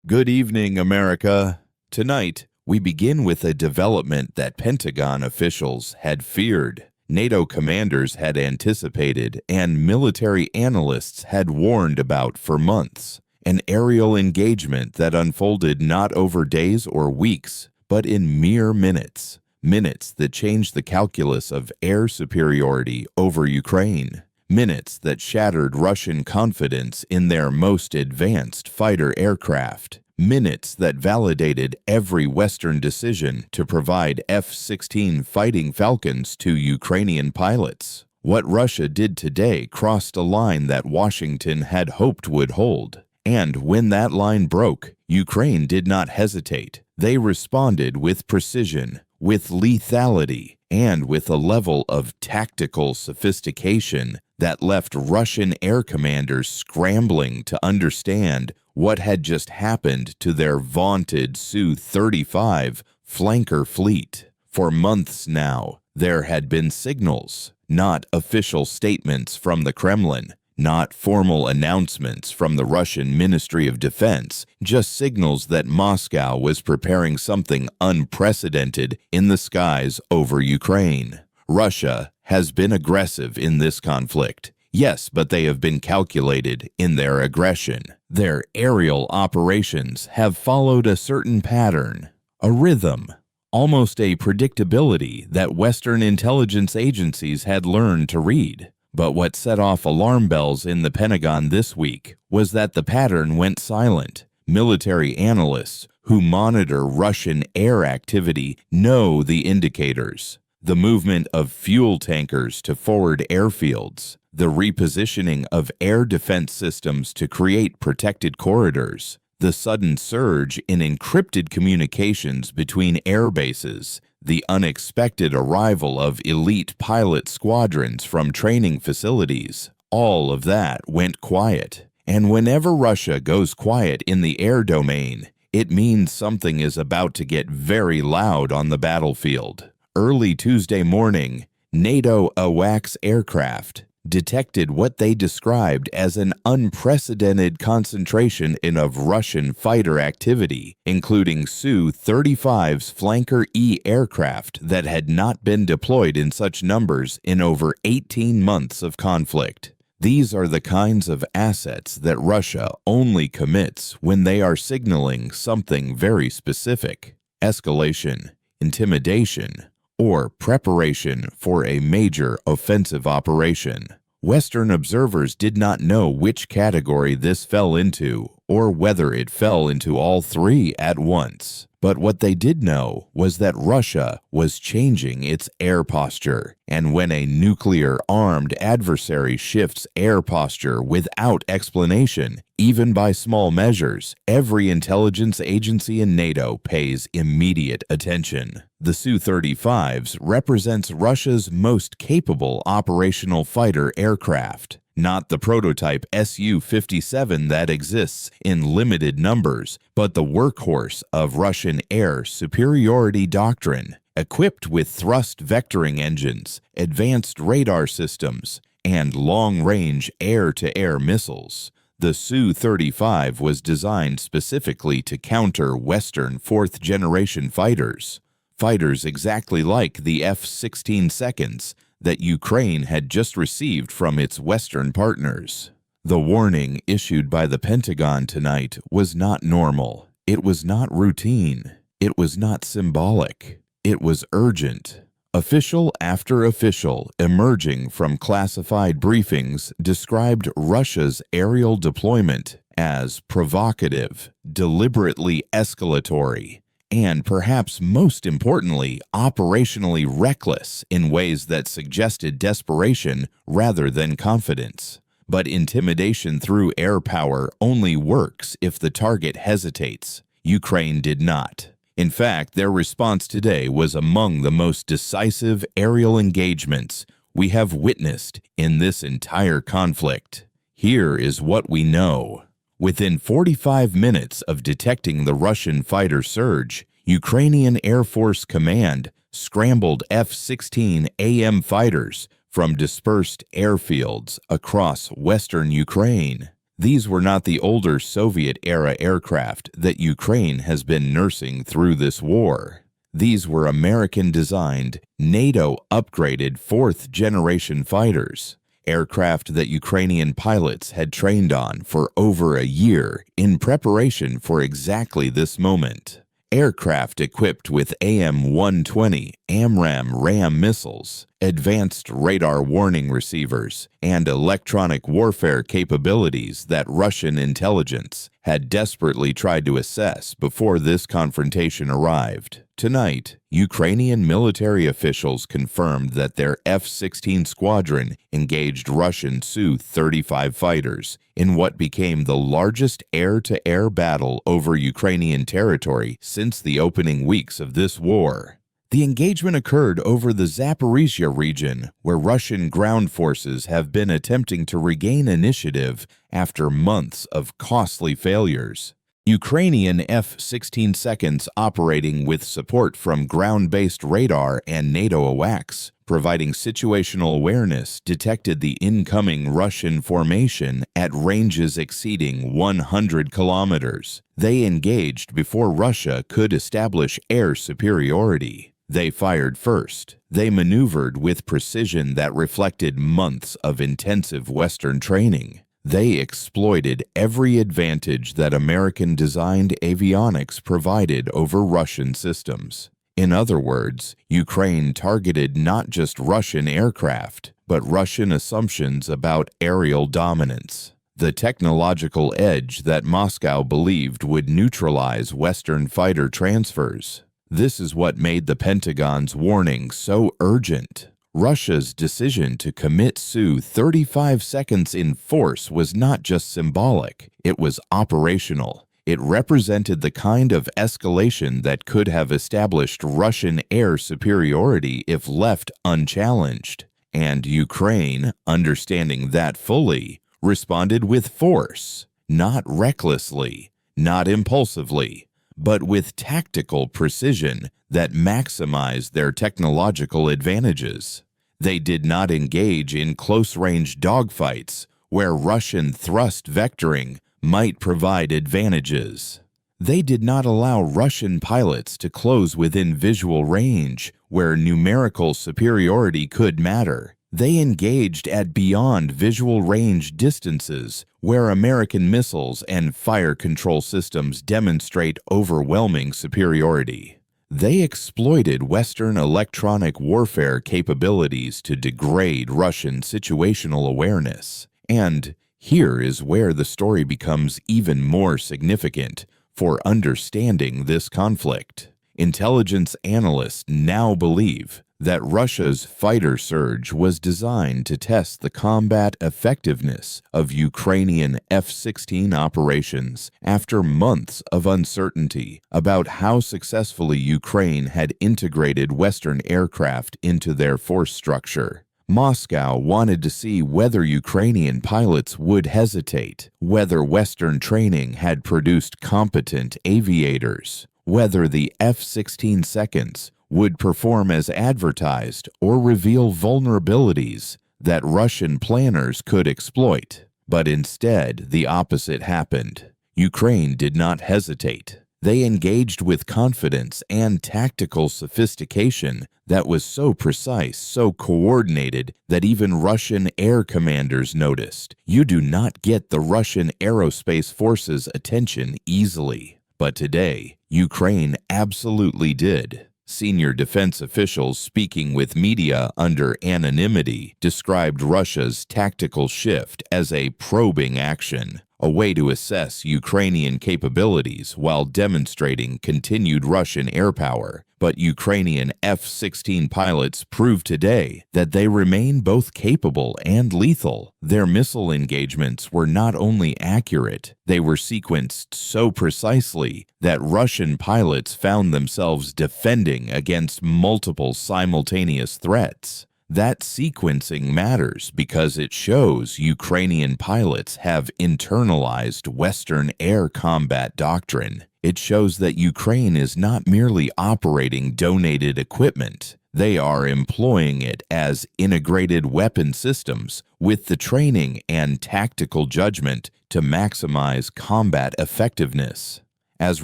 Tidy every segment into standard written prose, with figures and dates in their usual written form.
Good evening, America. Tonight, we begin with a development that Pentagon officials had feared, NATO commanders had anticipated, and military analysts had warned about for months. An aerial engagement that unfolded not over days or weeks, but in mere minutes. Minutes that changed the calculus of air superiority over Ukraine. Minutes that shattered Russian confidence in their most advanced fighter aircraft. Minutes that validated every Western decision to provide F-16 fighting Falcons to Ukrainian pilots. What Russia did today crossed a line that Washington had hoped would hold. And when that line broke, Ukraine did not hesitate. They responded with precision, with lethality, and with a level of tactical sophistication that left Russian air commanders scrambling to understand what had just happened to their vaunted Su-35 flanker fleet. For months now, there had been signals, not official statements from the Kremlin, not formal announcements from the Russian Ministry of Defense, just signals that Moscow was preparing something unprecedented in the skies over Ukraine. Russia has been aggressive in this conflict. Yes, but they have been calculated in their aggression. Their aerial operations have followed a certain pattern, a rhythm, almost a predictability that Western intelligence agencies had learned to read. But what set off alarm bells in the Pentagon this week was that the pattern went silent. Military analysts who monitor Russian air activity know the indicators. The movement of fuel tankers to forward airfields, the repositioning of air defense systems to create protected corridors, the sudden surge in encrypted communications between air bases, the unexpected arrival of elite pilot squadrons from training facilities. All of that went quiet. And whenever Russia goes quiet in the air domain, it means something is about to get very loud on the battlefield. Early Tuesday morning, NATO AWACS aircraft detected what they described as an unprecedented concentration of Russian fighter activity, including Su-35s Flanker E aircraft that had not been deployed in such numbers in over 18 months of conflict. These are the kinds of assets that Russia only commits when they are signaling something very specific: escalation, intimidation, or preparation for a major offensive operation. Western observers did not know which category this fell into, or whether it fell into all three at once. But what they did know was that Russia was changing its air posture, and when a nuclear-armed adversary shifts air posture without explanation, even by small measures, every intelligence agency in NATO pays immediate attention. The Su-35s represents Russia's most capable operational fighter aircraft. Not the prototype Su-57 that exists in limited numbers, but the workhorse of Russian air superiority doctrine, equipped with thrust vectoring engines, advanced radar systems, and long-range air-to-air missiles. The Su-35 was designed specifically to counter Western fourth-generation fighters. Fighters exactly like the F-16 seconds that Ukraine had just received from its Western partners. The warning issued by the Pentagon tonight was not normal. It was not routine. It was not symbolic. It was urgent. Official after official emerging from classified briefings described Russia's aerial deployment as provocative, deliberately escalatory, and perhaps most importantly, operationally reckless in ways that suggested desperation rather than confidence. But intimidation through air power only works if the target hesitates. Ukraine did not. In fact, their response today was among the most decisive aerial engagements we have witnessed in this entire conflict. Here is what we know. Within 45 minutes of detecting the Russian fighter surge, Ukrainian Air Force Command scrambled F-16 AM fighters from dispersed airfields across western Ukraine. These were not the older Soviet-era aircraft that Ukraine has been nursing through this war. These were American-designed, NATO-upgraded fourth-generation fighters, aircraft that Ukrainian pilots had trained on for over a year in preparation for exactly this moment. Aircraft equipped with AM-120 AMRAAM RAM missiles, advanced radar warning receivers, and electronic warfare capabilities that Russian intelligence had desperately tried to assess before this confrontation arrived. Tonight, Ukrainian military officials confirmed that their F-16 squadron engaged Russian Su-35 fighters in what became the largest air-to-air battle over Ukrainian territory since the opening weeks of this war. The engagement occurred over the Zaporizhia region, where Russian ground forces have been attempting to regain initiative after months of costly failures. Ukrainian F-16 seconds operating with support from ground-based radar and NATO AWACS, providing situational awareness, detected the incoming Russian formation at ranges exceeding 100 kilometers. They engaged before Russia could establish air superiority. They fired first. They maneuvered with precision that reflected months of intensive Western training. They exploited every advantage that American-designed avionics provided over Russian systems. In other words, Ukraine targeted not just Russian aircraft, but Russian assumptions about aerial dominance. The technological edge that Moscow believed would neutralize Western fighter transfers. This is what made the Pentagon's warning so urgent. Russia's decision to commit Su-35 seconds in force was not just symbolic, it was operational. It represented the kind of escalation that could have established Russian air superiority if left unchallenged. And Ukraine, understanding that fully, responded with force, not recklessly, not impulsively, but with tactical precision that maximized their technological advantages. They did not engage in close-range dogfights where Russian thrust vectoring might provide advantages. They did not allow Russian pilots to close within visual range where numerical superiority could matter. They engaged at beyond visual range distances where American missiles and fire control systems demonstrate overwhelming superiority. They exploited Western electronic warfare capabilities to degrade Russian situational awareness. And here is where the story becomes even more significant for understanding this conflict. Intelligence analysts now believe that Russia's fighter surge was designed to test the combat effectiveness of Ukrainian F-16 operations after months of uncertainty about how successfully Ukraine had integrated Western aircraft into their force structure. Moscow wanted to see whether Ukrainian pilots would hesitate, whether Western training had produced competent aviators, whether the F-16 seconds would perform as advertised or reveal vulnerabilities that Russian planners could exploit. But instead, the opposite happened. Ukraine did not hesitate. They engaged with confidence and tactical sophistication that was so precise, so coordinated, that even Russian air commanders noticed. You do not get the Russian aerospace forces' attention easily. But today, Ukraine absolutely did. Senior defense officials speaking with media under anonymity described Russia's tactical shift as a probing action, a way to assess Ukrainian capabilities while demonstrating continued Russian air power. But Ukrainian F-16 pilots proved today that they remain both capable and lethal. Their missile engagements were not only accurate, they were sequenced so precisely that Russian pilots found themselves defending against multiple simultaneous threats. That sequencing matters because it shows Ukrainian pilots have internalized Western air combat doctrine. It shows that Ukraine is not merely operating donated equipment. They are employing it as integrated weapon systems with the training and tactical judgment to maximize combat effectiveness. As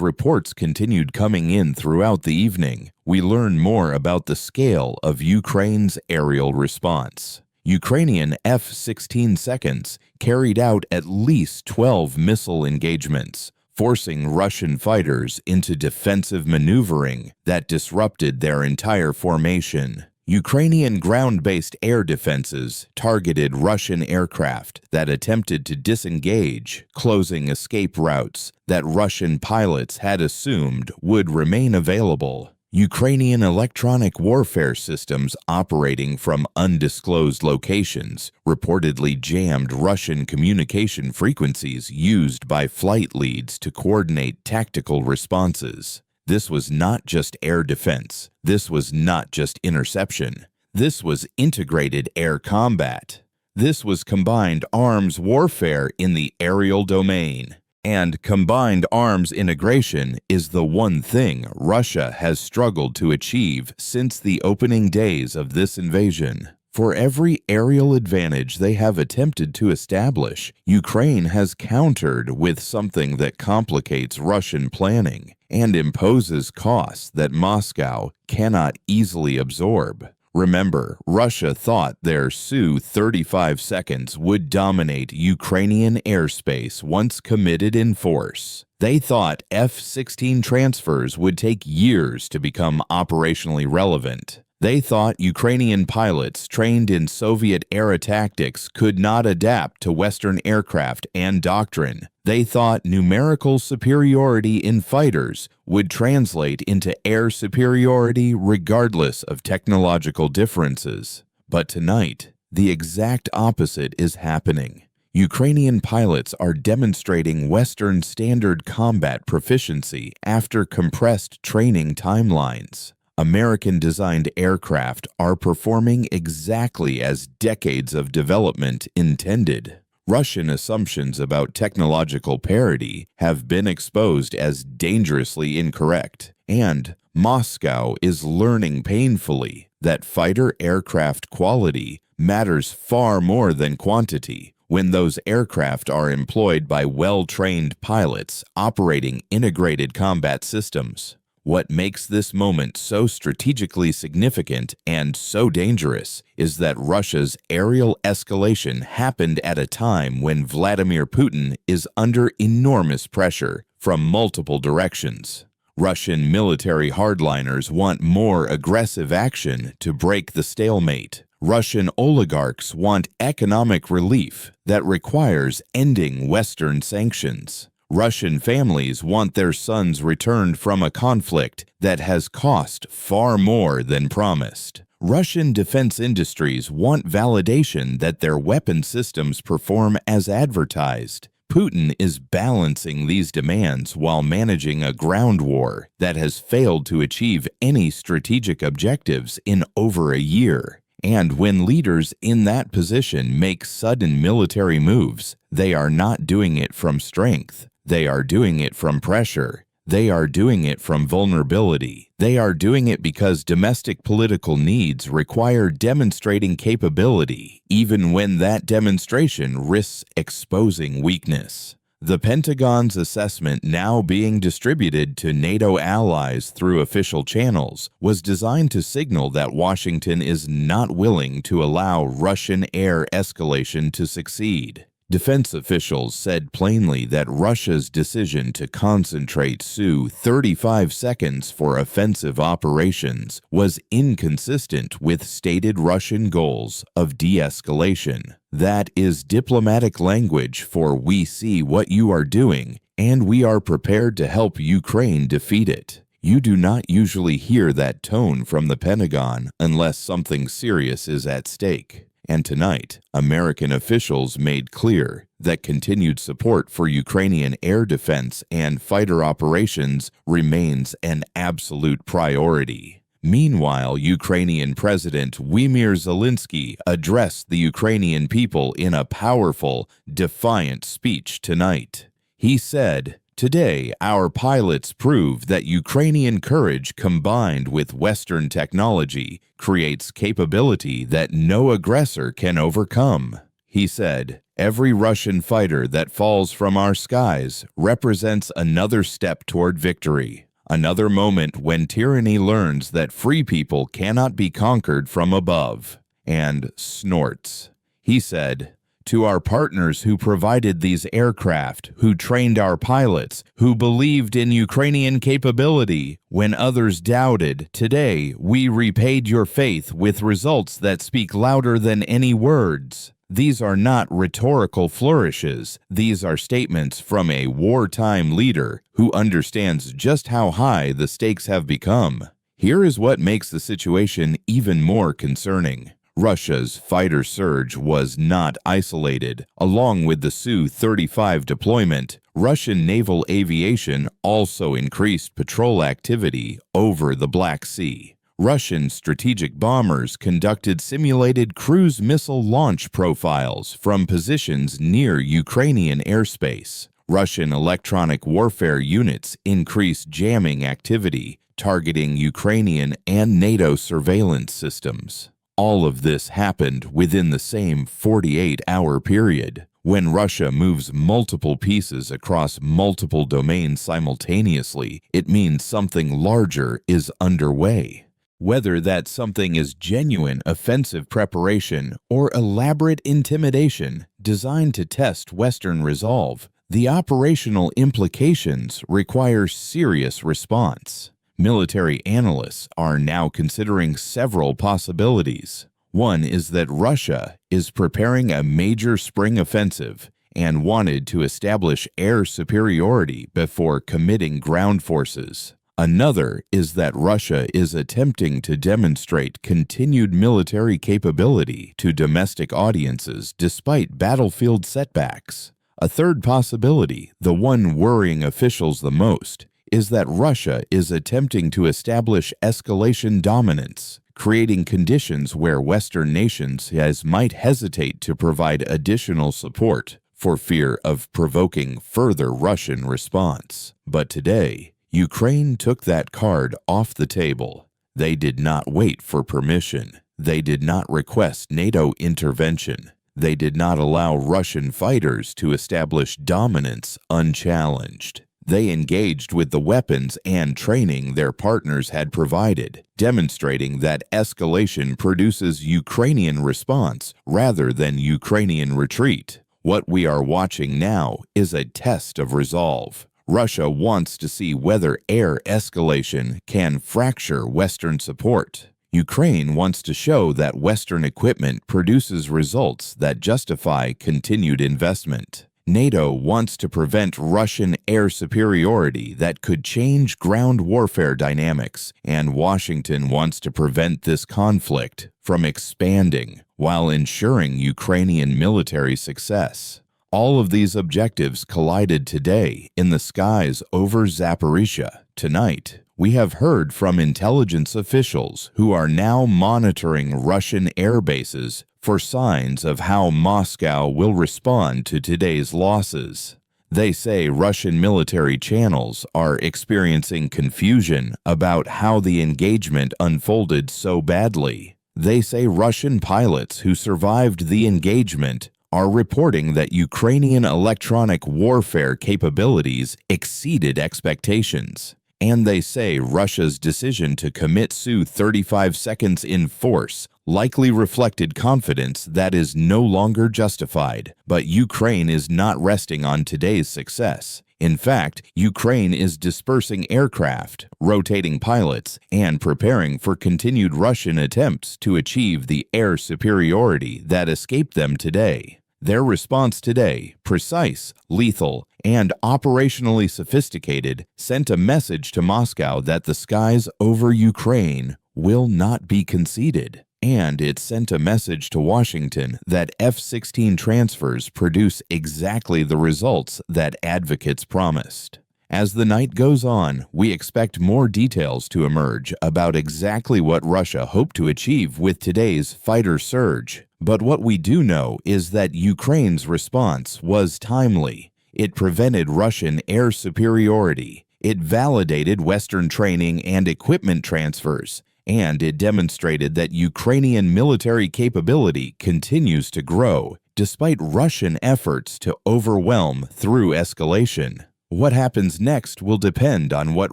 reports continued coming in throughout the evening, we learned more about the scale of Ukraine's aerial response. Ukrainian F-16 seconds carried out at least 12 missile engagements, forcing Russian fighters into defensive maneuvering that disrupted their entire formation. Ukrainian ground-based air defenses targeted Russian aircraft that attempted to disengage, closing escape routes that Russian pilots had assumed would remain available. Ukrainian electronic warfare systems operating from undisclosed locations reportedly jammed Russian communication frequencies used by flight leads to coordinate tactical responses. This was not just air defense. This was not just interception. This was integrated air combat. This was combined arms warfare in the aerial domain. And combined arms integration is the one thing Russia has struggled to achieve since the opening days of this invasion. For every aerial advantage they have attempted to establish, Ukraine has countered with something that complicates Russian planning and imposes costs that Moscow cannot easily absorb. Remember, Russia thought their Su-35 seconds would dominate Ukrainian airspace once committed in force. They thought F-16 transfers would take years to become operationally relevant. They thought Ukrainian pilots trained in Soviet-era tactics could not adapt to Western aircraft and doctrine. They thought numerical superiority in fighters would translate into air superiority regardless of technological differences. But tonight, the exact opposite is happening. Ukrainian pilots are demonstrating Western standard combat proficiency after compressed training timelines. American-designed aircraft are performing exactly as decades of development intended. Russian assumptions about technological parity have been exposed as dangerously incorrect, and Moscow is learning painfully that fighter aircraft quality matters far more than quantity when those aircraft are employed by well-trained pilots operating integrated combat systems. What makes this moment so strategically significant and so dangerous is that Russia's aerial escalation happened at a time when Vladimir Putin is under enormous pressure from multiple directions. Russian military hardliners want more aggressive action to break the stalemate. Russian oligarchs want economic relief that requires ending Western sanctions. Russian families want their sons returned from a conflict that has cost far more than promised. Russian defense industries want validation that their weapon systems perform as advertised. Putin is balancing these demands while managing a ground war that has failed to achieve any strategic objectives in over a year. And when leaders in that position make sudden military moves, they are not doing it from strength. They are doing it from pressure. They are doing it from vulnerability. They are doing it because domestic political needs require demonstrating capability, even when that demonstration risks exposing weakness. The Pentagon's assessment, now being distributed to NATO allies through official channels, was designed to signal that Washington is not willing to allow Russian air escalation to succeed. Defense officials said plainly that Russia's decision to concentrate Su-35 seconds for offensive operations was inconsistent with stated Russian goals of de-escalation. That is diplomatic language for "we see what you are doing, and we are prepared to help Ukraine defeat it." You do not usually hear that tone from the Pentagon unless something serious is at stake. And tonight, American officials made clear that continued support for Ukrainian air defense and fighter operations remains an absolute priority. Meanwhile, Ukrainian President Volodymyr Zelensky addressed the Ukrainian people in a powerful, defiant speech tonight. He said, "Today, our pilots prove that Ukrainian courage combined with Western technology creates capability that no aggressor can overcome." He said, "Every Russian fighter that falls from our skies represents another step toward victory, another moment when tyranny learns that free people cannot be conquered from above," and snorts. He said, "To our partners who provided these aircraft, who trained our pilots, who believed in Ukrainian capability when others doubted, today we repaid your faith with results that speak louder than any words." These are not rhetorical flourishes. These are statements from a wartime leader who understands just how high the stakes have become. Here is what makes the situation even more concerning. Russia's fighter surge was not isolated. Along with the Su-35 deployment, Russian naval aviation also increased patrol activity over the Black Sea. Russian strategic bombers conducted simulated cruise missile launch profiles from positions near Ukrainian airspace. Russian electronic warfare units increased jamming activity, targeting Ukrainian and NATO surveillance systems. All of this happened within the same 48-hour period. When Russia moves multiple pieces across multiple domains simultaneously, it means something larger is underway. Whether that something is genuine offensive preparation or elaborate intimidation designed to test Western resolve, the operational implications require serious response. Military analysts are now considering several possibilities. One is that Russia is preparing a major spring offensive and wanted to establish air superiority before committing ground forces. Another is that Russia is attempting to demonstrate continued military capability to domestic audiences despite battlefield setbacks. A third possibility, the one worrying officials the most, is that Russia is attempting to establish escalation dominance, creating conditions where Western nations might hesitate to provide additional support for fear of provoking further Russian response. But today, Ukraine took that card off the table. They did not wait for permission. They did not request NATO intervention. They did not allow Russian fighters to establish dominance unchallenged. They engaged with the weapons and training their partners had provided, demonstrating that escalation produces Ukrainian response rather than Ukrainian retreat. What we are watching now is a test of resolve. Russia wants to see whether air escalation can fracture Western support. Ukraine wants to show that Western equipment produces results that justify continued investment. NATO wants to prevent Russian air superiority that could change ground warfare dynamics, and Washington wants to prevent this conflict from expanding while ensuring Ukrainian military success. All of these objectives collided today in the skies over Zaporizhzhia. Tonight, we have heard from intelligence officials who are now monitoring Russian air bases for signs of how Moscow will respond to today's losses. They say Russian military channels are experiencing confusion about how the engagement unfolded so badly. They say Russian pilots who survived the engagement are reporting that Ukrainian electronic warfare capabilities exceeded expectations. And they say Russia's decision to commit Su-35s in force likely reflected confidence that is no longer justified. But Ukraine is not resting on today's success. In fact, Ukraine is dispersing aircraft, rotating pilots, and preparing for continued Russian attempts to achieve the air superiority that escaped them today. Their response today, precise, lethal, and operationally sophisticated, sent a message to Moscow that the skies over Ukraine will not be conceded. And it sent a message to Washington that F-16 transfers produce exactly the results that advocates promised. As the night goes on, we expect more details to emerge about exactly what Russia hoped to achieve with today's fighter surge. But what we do know is that Ukraine's response was timely. It prevented Russian air superiority. It validated Western training and equipment transfers. And it demonstrated that Ukrainian military capability continues to grow, despite Russian efforts to overwhelm through escalation. What happens next will depend on what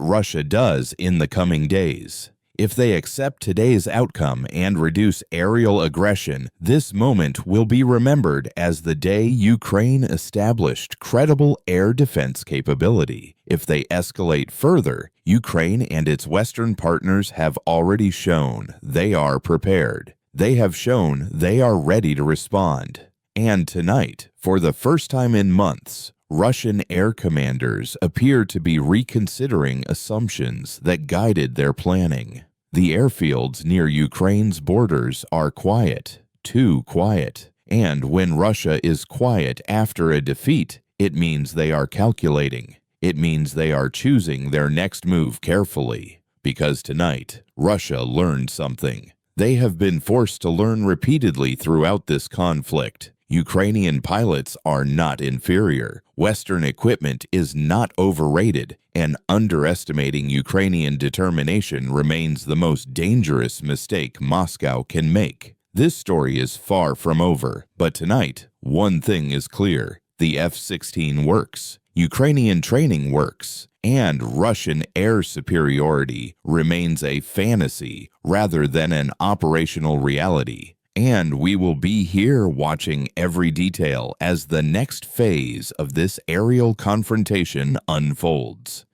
Russia does in the coming days. If they accept today's outcome and reduce aerial aggression, this moment will be remembered as the day Ukraine established credible air defense capability. If they escalate further, Ukraine and its Western partners have already shown they are prepared. They have shown they are ready to respond. And tonight, for the first time in months, Russian air commanders appear to be reconsidering assumptions that guided their planning. The airfields near Ukraine's borders are quiet, too quiet. And when Russia is quiet after a defeat, it means they are calculating. It means they are choosing their next move carefully. Because tonight, Russia learned something. They have been forced to learn repeatedly throughout this conflict. Ukrainian pilots are not inferior. Western equipment is not overrated, and underestimating Ukrainian determination remains the most dangerous mistake Moscow can make. This story is far from over, but tonight, one thing is clear. The F-16 works, Ukrainian training works, and Russian air superiority remains a fantasy rather than an operational reality. And we will be here watching every detail as the next phase of this aerial confrontation unfolds.